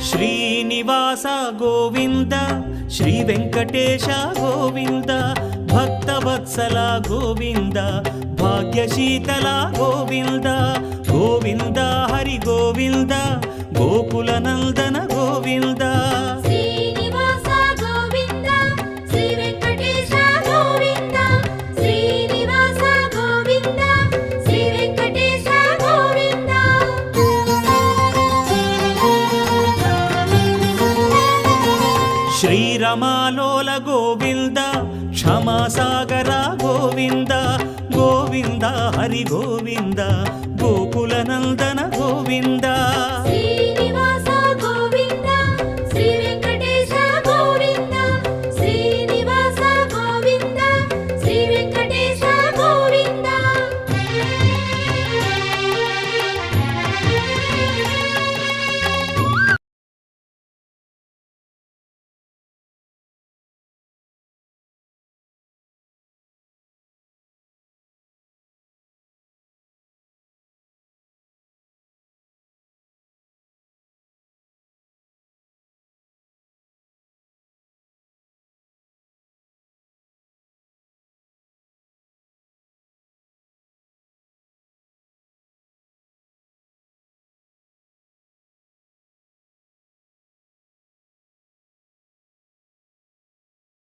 Srinivasa Govinda Shri Venkatesha Govinda Bhaktavatsala Govinda భాగ్యశీతల Govinda Govinda Hari Govinda Gokula Nandana Govinda Srinivasa Govinda Shri Venkatesha Govinda Srinivasa Govinda Shri Venkatesha Govinda శ్రీరమాలోల Govinda క్షమాసాగర Govinda Govinda Hari Govinda Gokula Nandana Govinda